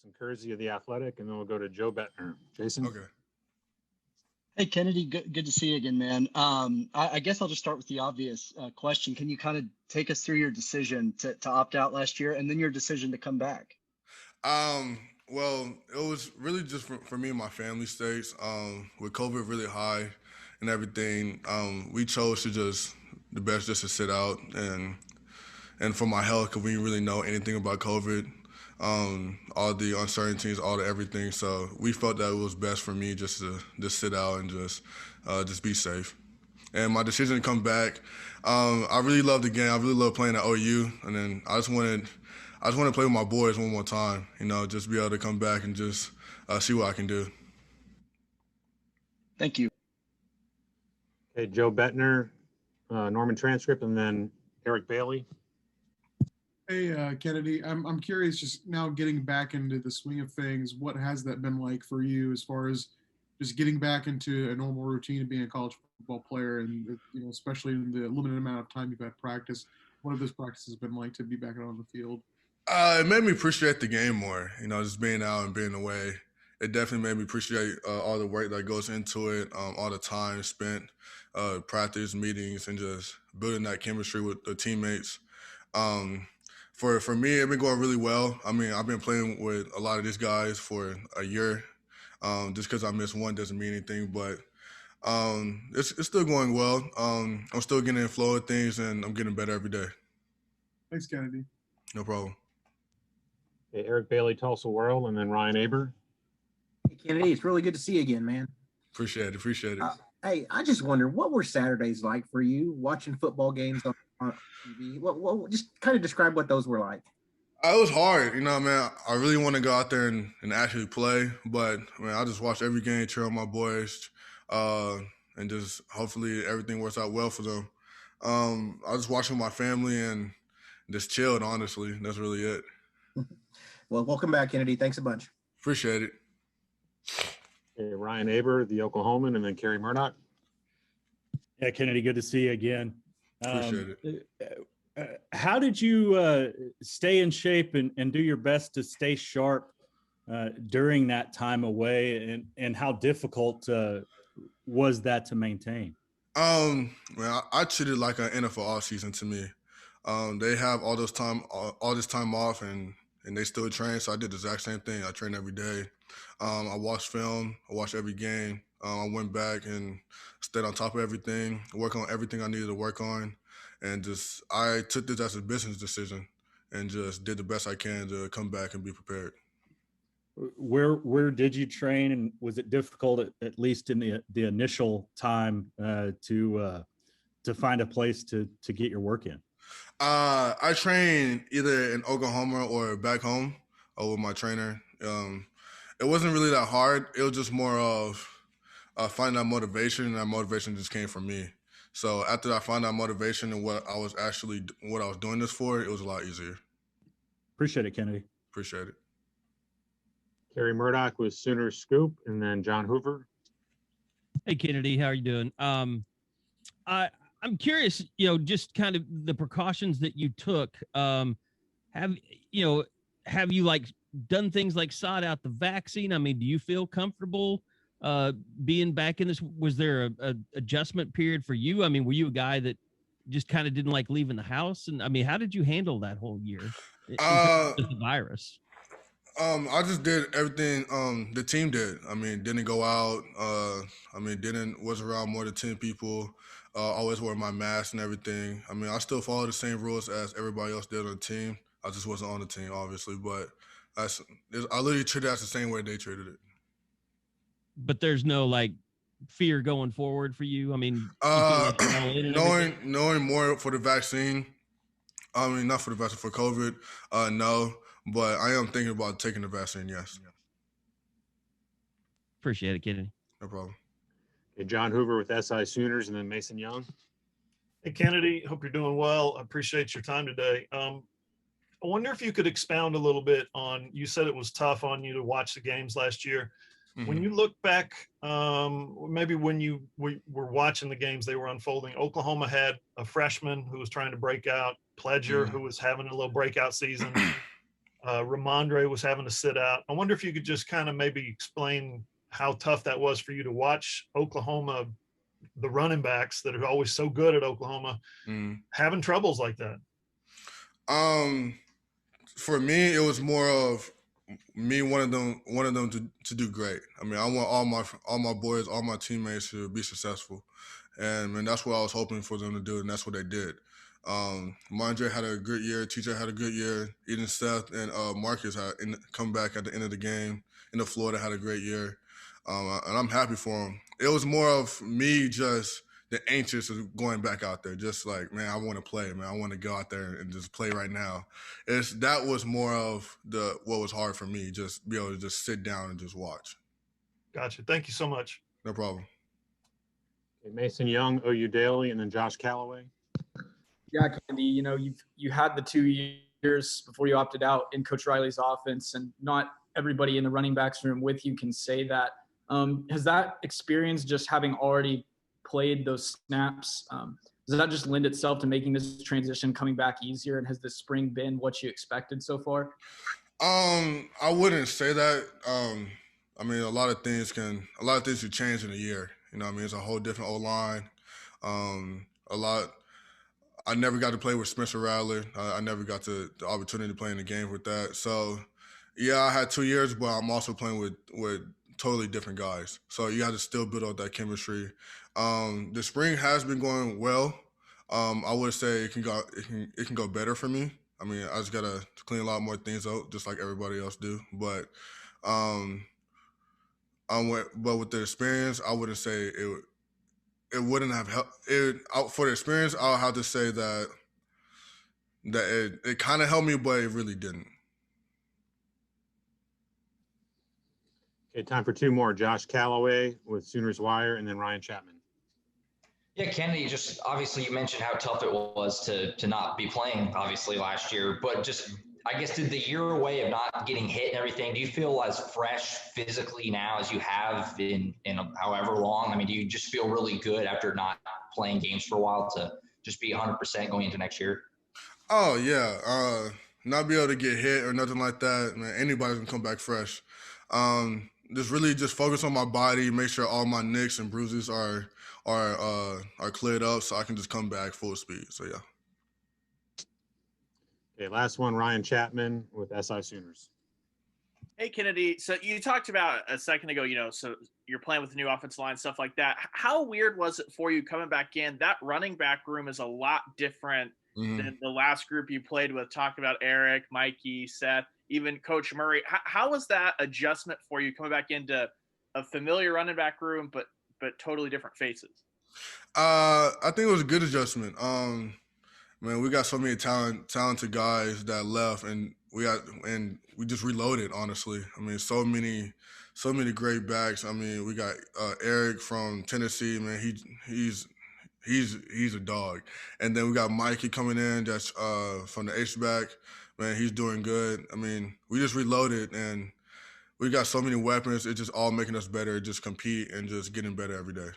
Jason Kersey of The Athletic, and then we'll go to Joe Bettner. Jason? Okay. Hey, Kennedy, good to see you again, man. I guess I'll just start with the obvious question. Can you kind of take us through your decision to opt out last year and then your decision to come back? Well, it was really just for me and my family states. With COVID really high and everything, we chose to the best just to sit out and for my health, because we didn't really know anything about COVID, all the uncertainties, all the everything. So we felt that it was best for me just to sit out and just be safe. And my decision to come back, I really love the game. I really love playing at OU, and then I just wanted to play with my boys one more time. Just be able to come back and just see what I can do. Thank you. Okay, Joe Bettner, Norman Transcript, and then Eric Bailey. Hey, Kennedy, I'm curious, just now getting back into the swing of things, what has that been like for you as far as just getting back into a normal routine of being a college football player, and especially in the limited amount of time you've had practice? What have those practices been like to be back out on the field? It made me appreciate the game more, just being out and being away. It definitely made me appreciate all the work that goes into it, all the time spent, practice, meetings, and just building that chemistry with the teammates. For me, it's been going really well. I mean, I've been playing with a lot of these guys for a year. Just because I missed one doesn't mean anything, but it's still going well. I'm still getting in flow of things, and I'm getting better every day. Thanks, Kennedy. No problem. Okay, Eric Bailey, Tulsa World, and then Ryan Aber. Hey, Kennedy, it's really good to see you again, man. Appreciate it. Hey, I just wonder, what were Saturdays like for you, watching football games on TV? What just kind of describe what those were like. It was hard, man. I really want to go out there and actually play, but I just watch every game, cheer on my boys, and just hopefully everything works out well for them. I just watched with my family and just chilled, honestly. That's really it. Well, welcome back, Kennedy. Thanks a bunch. Appreciate it. Okay, Ryan Aber, the Oklahoman, and then Kerry Murdoch. Yeah, Kennedy, good to see you again. Appreciate it. How did you stay in shape and do your best to stay sharp during that time away, and how difficult was that to maintain? I treat it like an NFL offseason to me. They have all this time off, and they still train. So I did the exact same thing. I train every day. I watched film. I watched every game. I went back and stayed on top of everything, work on everything I needed to work on, and I took this as a business decision and just did the best I can to come back and be prepared. Where did you train, and was it difficult at least in the initial time to find a place to get your work in? I trained either in Oklahoma or back home with my trainer. It wasn't really that hard. It was just more of finding that motivation, and that motivation just came from me. So after I found that motivation and what I was doing this for, it was a lot easier. Appreciate it, Kennedy. Appreciate it. Kerry Murdoch with Sooner Scoop, and then John Hoover. Hey, Kennedy, how are you doing? I'm curious, just kind of the precautions that you took. Have you like done things like sought out the vaccine? I mean, do you feel comfortable being back in this? Was there a adjustment period for you? I mean, were you a guy that just kind of didn't like leaving the house? And I mean, how did you handle that whole year with the virus? I just did everything the team did. I mean, didn't go out. Was around more than 10 people. Always wear my mask and everything. I mean, I still follow the same rules as everybody else did on the team. I just wasn't on the team, obviously, but I literally treated it as the same way they treated it. But there's no like fear going forward for you. I mean, knowing more for the vaccine. I mean, not for the vaccine, for COVID. No, but I am thinking about taking the vaccine. Yes. Appreciate it, Kennedy. No problem. Okay, John Hoover with SI Sooners, and then Mason Young. Hey, Kennedy, hope you're doing well. I appreciate your time today. I wonder if you could expound a little bit on, you said it was tough on you to watch the games last year. Mm-hmm. When you look back, maybe when you were watching the games, they were unfolding. Oklahoma had a freshman who was trying to break out, Pledger, who was having a little breakout season. Ramondre was having to sit out. I wonder if you could just kind of maybe explain how tough that was for you to watch Oklahoma, the running backs that are always so good at Oklahoma, having troubles like that. For me, it was more of me wanting them to do great. I mean, I want all my boys, all my teammates to be successful, and that's what I was hoping for them to do, and that's what they did. Mondre had a good year. TJ had a good year. Eden Seth and Marcus had come back at the end of the game. In Florida had a great year, and I'm happy for them. It was more of me just the anxious of going back out there, just like, man, I want to play, man. I want to go out there and just play right now. That was more of what was hard for me, just be able to just sit down and just watch. Gotcha. Thank you so much. No problem. Okay, Mason Young, OU Daily, and then Josh Calloway. Yeah, Kennedy, you had the 2 years before you opted out in Coach Riley's offense, and not everybody in the running backs room with you can say that. Has that experience, just having already played those snaps, does that just lend itself to making this transition coming back easier? And has this spring been what you expected so far? I wouldn't say that. I mean, a lot of things can change in a year. You know what I mean? It's a whole different O-line. I never got to play with Spencer Rattler. I never got the opportunity to play in the game with that. So, yeah, I had 2 years, but I'm also playing with totally different guys. So you have to still build up that chemistry. The spring has been going well. I would say it can go better for me. I mean, I just gotta clean a lot more things up, just like everybody else do. But with the experience, I wouldn't say it wouldn't have helped. For the experience, I'll have to say that it kind of helped me, but it really didn't. Okay, time for two more. Josh Calloway with Sooners Wire, and then Ryan Chapman. Yeah, Kennedy, just obviously you mentioned how tough it was to not be playing, obviously, last year. But just, I guess, did the year away of not getting hit and everything, do you feel as fresh physically now as you have in however long? I mean, do you just feel really good after not playing games for a while to just be 100% going into next year? Oh, yeah. Not be able to get hit or nothing like that, man, anybody's going to come back fresh. Just focus on my body, make sure all my nicks and bruises are cleared up so I can just come back full speed. So, yeah. Okay, last one, Ryan Chapman with SI Sooners. Hey, Kennedy. So you talked about a second ago, so you're playing with the new offensive line, stuff like that. How weird was it for you coming back in? That running back room is a lot different than the last group you played with. Talk about Eric, Mikey, Seth, even Coach Murray. How was that adjustment for you coming back into a familiar running back room, but totally different faces? I think it was a good adjustment. Man, we got so many talented guys that left, and we just reloaded. Honestly, I mean, so many great backs. I mean, we got Eric from Tennessee. Man, he's a dog. And then we got Mikey coming in, that's from the H-back. Man, he's doing good. I mean, we just reloaded, and we got so many weapons. It's just all making us better, just compete and just getting better every day.